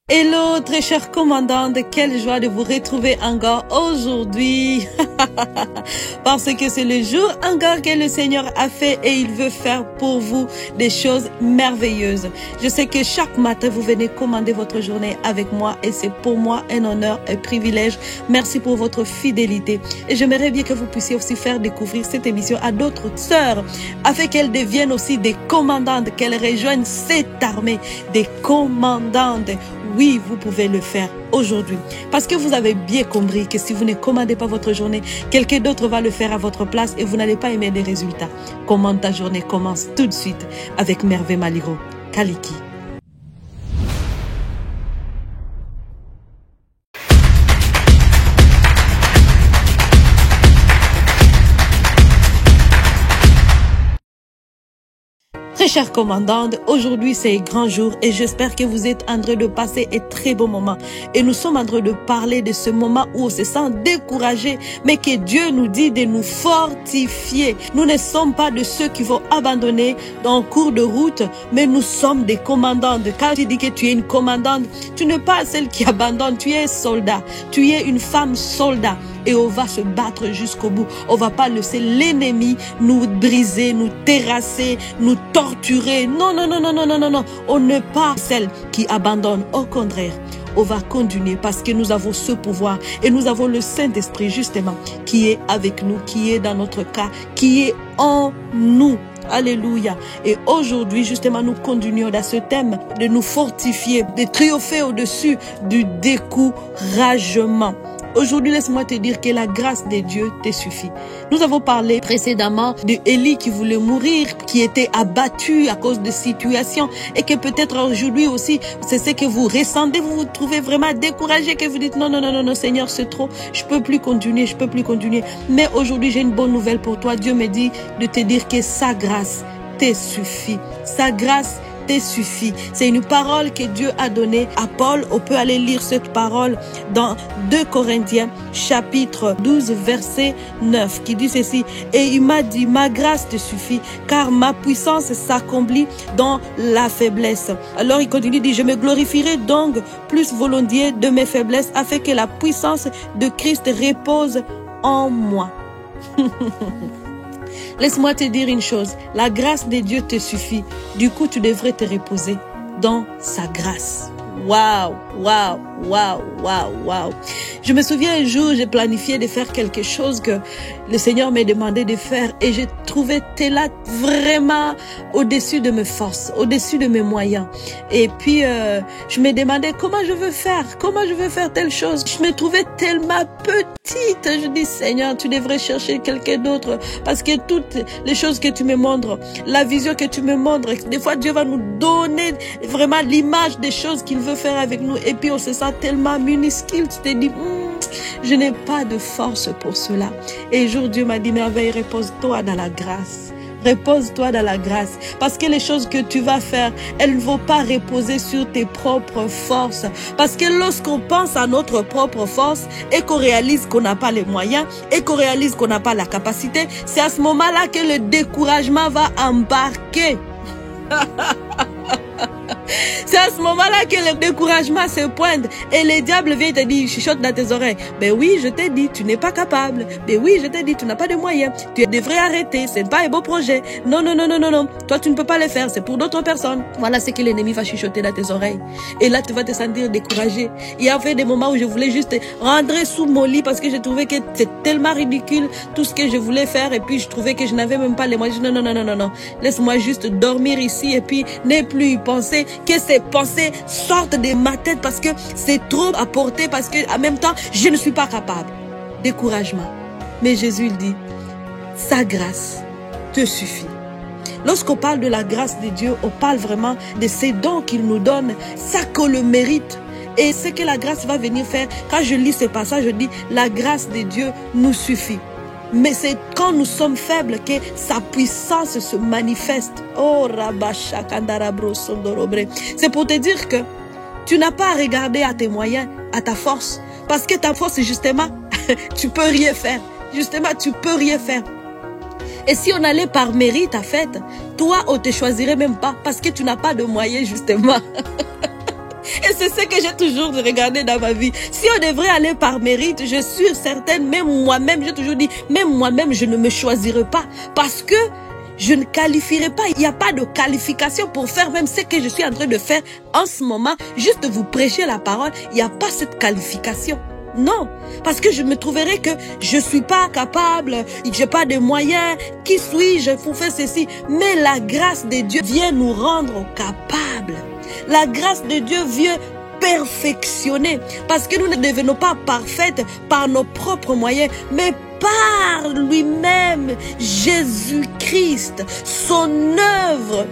Hello très chers commandante, quelle joie de vous retrouver encore aujourd'hui parce que c'est le jour encore que le Seigneur a fait et il veut faire pour vous des choses merveilleuses. Je sais que chaque matin vous venez commander votre journée avec moi et c'est pour moi un honneur, un privilège. Merci pour votre fidélité et j'aimerais bien que vous puissiez aussi faire découvrir cette émission à d'autres sœurs afin qu'elles deviennent aussi des commandantes, qu'elles rejoignent cette armée des commandantes. Oui, vous pouvez le faire aujourd'hui. Parce que vous avez bien compris que si vous ne commandez pas votre journée, quelqu'un d'autre va le faire à votre place et vous n'allez pas aimer les résultats. Commande ta journée commence tout de suite avec Merveille Maligro. Kaliki. Très chère commandante, aujourd'hui c'est un grand jour et j'espère que vous êtes en train de passer un très beau moment. Et nous sommes en train de parler de ce moment où on se sent découragé, mais que Dieu nous dit de nous fortifier. Nous ne sommes pas de ceux qui vont abandonner en cours de route, mais nous sommes des commandantes. Quand tu dis que tu es une commandante, tu n'es pas celle qui abandonne, tu es un soldat, tu es une femme soldat. Et on va se battre jusqu'au bout. On va pas laisser l'ennemi nous briser, nous terrasser, nous torturer. Non, non, non, non, non, non, non, non. On n'est pas celle qui abandonne. Au contraire, on va continuer parce que nous avons ce pouvoir et nous avons le Saint-Esprit justement qui est avec nous, qui est dans notre cas, qui est en nous. Alléluia. Et aujourd'hui, justement, nous continuons dans ce thème de nous fortifier, de triompher au-dessus du découragement. Aujourd'hui, laisse-moi te dire que la grâce de Dieu te suffit. Nous avons parlé précédemment de Élie qui voulait mourir, qui était abattu à cause de situations et que peut-être aujourd'hui aussi, c'est ce que vous ressentez, vous vous trouvez vraiment découragé, que vous dites non, non, non, non, non, Seigneur, c'est trop, je peux plus continuer, je peux plus continuer. Mais aujourd'hui, j'ai une bonne nouvelle pour toi. Dieu me dit de te dire que sa grâce te suffit. Sa grâce te suffit. C'est une parole que Dieu a donnée à Paul. On peut aller lire cette parole dans 2 Corinthiens chapitre 12 verset 9 qui dit ceci: et il m'a dit, ma grâce te suffit car ma puissance s'accomplit dans la faiblesse. Alors il continue, dit, je me glorifierai donc plus volontiers de mes faiblesses afin que la puissance de Christ repose en moi. Laisse-moi te dire une chose, la grâce de Dieu te suffit. Du coup, tu devrais te reposer dans sa grâce. Waouh, waouh, waouh, waouh, waouh. Je me souviens un jour, j'ai planifié de faire quelque chose que le Seigneur m'a demandé de faire et j'ai trouvé là vraiment au-dessus de mes forces, au-dessus de mes moyens. Et puis, je me demandais comment je veux faire telle chose. Je me trouvais tellement petite. Je dis, Seigneur, tu devrais chercher quelqu'un d'autre parce que toutes les choses que tu me montres, la vision que tu me montres, des fois Dieu va nous donner vraiment l'image des choses qu'il veut faire avec nous et puis on se sent tellement minuscule. Tu te dis, je n'ai pas de force pour cela. Et un jour Dieu m'a dit, merveille, repose-toi dans la grâce. Repose-toi dans la grâce. Parce que les choses que tu vas faire, elles ne vont pas reposer sur tes propres forces. Parce que lorsqu'on pense à notre propre force et qu'on réalise qu'on n'a pas les moyens et qu'on réalise qu'on n'a pas la capacité, c'est à ce moment-là que le découragement va embarquer. C'est à ce moment-là que le découragement se pointe et le diable vient te dire, chuchote dans tes oreilles. Ben oui, je t'ai dit, tu n'es pas capable. Ben oui, je t'ai dit, tu n'as pas de moyens. Tu devrais arrêter, c'est pas un beau projet. Non, non, non, non, non, non. Toi, tu ne peux pas le faire, c'est pour d'autres personnes. Voilà ce que l'ennemi va chuchoter dans tes oreilles. Et là, tu vas te sentir découragé. Il y avait des moments où je voulais juste rentrer sous mon lit parce que je trouvais que c'est tellement ridicule tout ce que je voulais faire et puis je trouvais que je n'avais même pas les moyens. Non, non, non, non, non, non. Laisse-moi juste dormir ici et puis ne plus y penser, que ces pensées sortent de ma tête parce que c'est trop à porter, parce que en même temps, je ne suis pas capable. Découragement. Mais Jésus il dit, sa grâce te suffit. Lorsqu'on parle de la grâce de Dieu, on parle vraiment de ces dons qu'il nous donne, ça qu'on le mérite. Et ce que la grâce va venir faire, quand je lis ce passage, je dis, la grâce de Dieu nous suffit. Mais c'est quand nous sommes faibles que sa puissance se manifeste. Oh, c'est pour te dire que tu n'as pas à regarder à tes moyens, à ta force. Parce que ta force, justement, tu peux rien faire. Justement, tu peux rien faire. Et si on allait par mérite, en fait, toi, on te choisirait même pas parce que tu n'as pas de moyens, justement. Et c'est ce que j'ai toujours regardé dans ma vie. Si on devrait aller par mérite, je suis certaine, même moi-même, j'ai toujours dit, même moi-même, je ne me choisirai pas. Parce que je ne qualifierai pas. Il n'y a pas de qualification pour faire même ce que je suis en train de faire en ce moment. Juste vous prêcher la parole, il n'y a pas cette qualification. Non, parce que je me trouverais que je suis pas capable, j'ai pas de moyens, qui suis-je pour faire ceci? Mais la grâce de Dieu vient nous rendre capables. La grâce de Dieu vient perfectionner, parce que nous ne devenons pas parfaites par nos propres moyens, mais par lui-même, Jésus-Christ, son œuvre.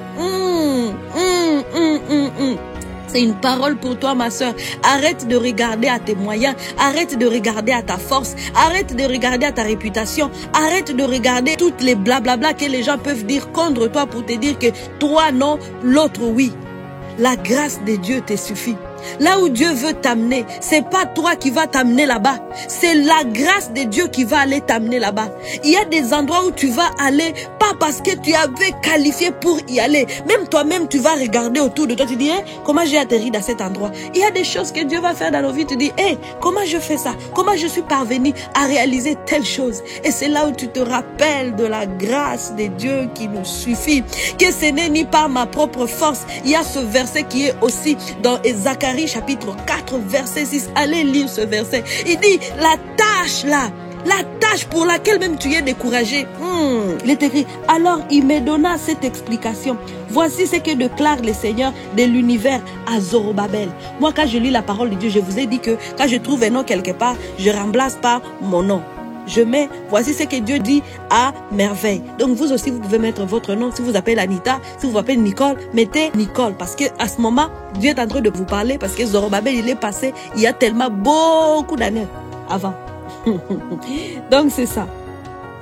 C'est une parole pour toi, ma soeur. Arrête de regarder à tes moyens. Arrête de regarder à ta force. Arrête de regarder à ta réputation. Arrête de regarder toutes les blablabla que les gens peuvent dire contre toi pour te dire que toi non, l'autre oui. La grâce de Dieu te suffit. Là où Dieu veut t'amener, c'est pas toi qui vas t'amener là-bas. C'est la grâce de Dieu qui va aller t'amener là-bas. Il y a des endroits où tu vas aller, pas parce que tu avais qualifié pour y aller. Même toi-même, tu vas regarder autour de toi. Tu dis, hey, comment j'ai atterri dans cet endroit? Il y a des choses que Dieu va faire dans nos vies. Tu dis, hey, comment je fais ça? Comment je suis parvenu à réaliser telle chose? Et c'est là où tu te rappelles de la grâce de Dieu qui nous suffit. Que ce n'est ni par ma propre force. Il y a ce verset qui est aussi dans Zacharie chapitre 4 verset 6. Allez lire ce verset. Il dit la tâche là, la tâche pour laquelle même tu es découragé. Il est écrit, alors il me donna cette explication. Voici ce que déclare le Seigneur de l'univers à Zorobabel. Moi quand je lis la parole de Dieu, je vous ai dit que quand je trouve un nom quelque part, je remplace par mon nom. Je mets, voici ce que Dieu dit à merveille. Donc vous aussi, vous pouvez mettre votre nom. Si vous appelez Anita, si vous appelez Nicole, mettez Nicole. Parce que à ce moment, Dieu est en train de vous parler. Parce que Zorobabel, il est passé il y a tellement beaucoup d'années avant. Donc c'est ça.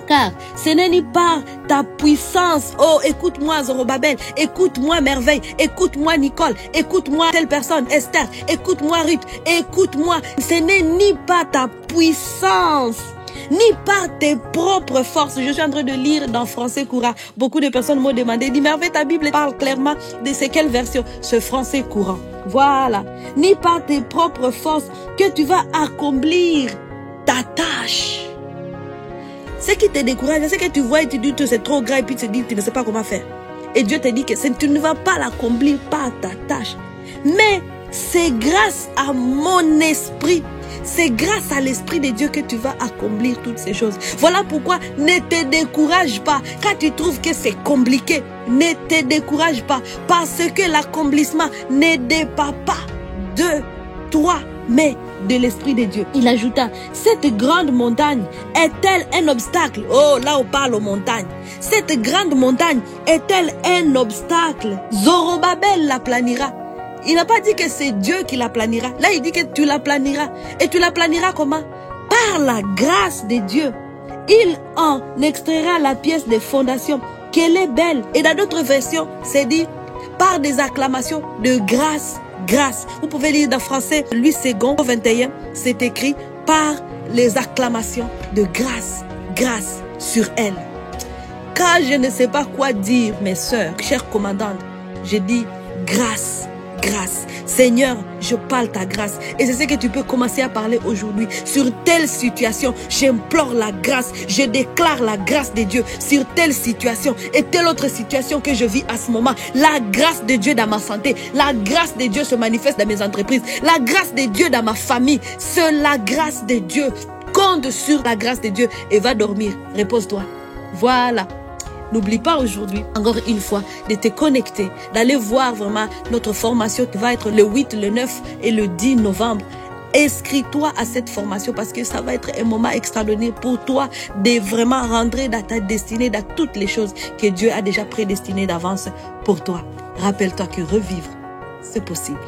Car ce n'est ni par ta puissance. Oh, écoute-moi Zorobabel, écoute-moi Merveille, écoute-moi Nicole, écoute-moi telle personne, Esther, écoute-moi Ruth, écoute-moi. Ce n'est ni par ta puissance, ni par tes propres forces. Je suis en train de lire dans Français courant. Beaucoup de personnes m'ont demandé, dis Merveille, ta Bible parle clairement de c'est quelle version? Ce Français courant. Voilà. Ni par tes propres forces que tu vas accomplir ta tâche. Ce qui te décourage, c'est que tu vois et tu dis que c'est trop grave et puis tu te dis que tu ne sais pas comment faire. Et Dieu te dit que tu ne vas pas l'accomplir par ta tâche. Mais c'est grâce à mon esprit. C'est grâce à l'Esprit de Dieu que tu vas accomplir toutes ces choses. Voilà pourquoi ne te décourage pas. Quand tu trouves que c'est compliqué, ne te décourage pas. Parce que l'accomplissement ne dépend pas de toi, mais de l'Esprit de Dieu. Il ajouta, cette grande montagne est-elle un obstacle? Oh, là on parle aux montagnes. Cette grande montagne est-elle un obstacle? Zorobabel la planira. Il n'a pas dit que c'est Dieu qui la planira. Là, il dit que tu la planiras. Et tu la planiras comment? Par la grâce de Dieu. Il en extraira la pièce de fondation, qu'elle est belle. Et dans d'autres versions, c'est dit par des acclamations de grâce. Grâce. Vous pouvez lire dans français, Louis II, 21, c'est écrit par les acclamations de grâce. Grâce sur elle. Quand je ne sais pas quoi dire, mes sœurs, chères commandantes, je dis grâce. Grâce. Seigneur, je parle ta grâce. Et c'est ce que tu peux commencer à parler aujourd'hui. Sur telle situation, j'implore la grâce. Je déclare la grâce de Dieu sur telle situation et telle autre situation que je vis à ce moment. La grâce de Dieu dans ma santé. La grâce de Dieu se manifeste dans mes entreprises. La grâce de Dieu dans ma famille. C'est la grâce de Dieu. Compte sur la grâce de Dieu et va dormir. Repose-toi. Voilà. N'oublie pas aujourd'hui, encore une fois, de te connecter, d'aller voir vraiment notre formation qui va être le 8, le 9 et le 10 novembre. Inscris-toi à cette formation parce que ça va être un moment extraordinaire pour toi de vraiment rentrer dans ta destinée, dans toutes les choses que Dieu a déjà prédestinées d'avance pour toi. Rappelle-toi que revivre, c'est possible.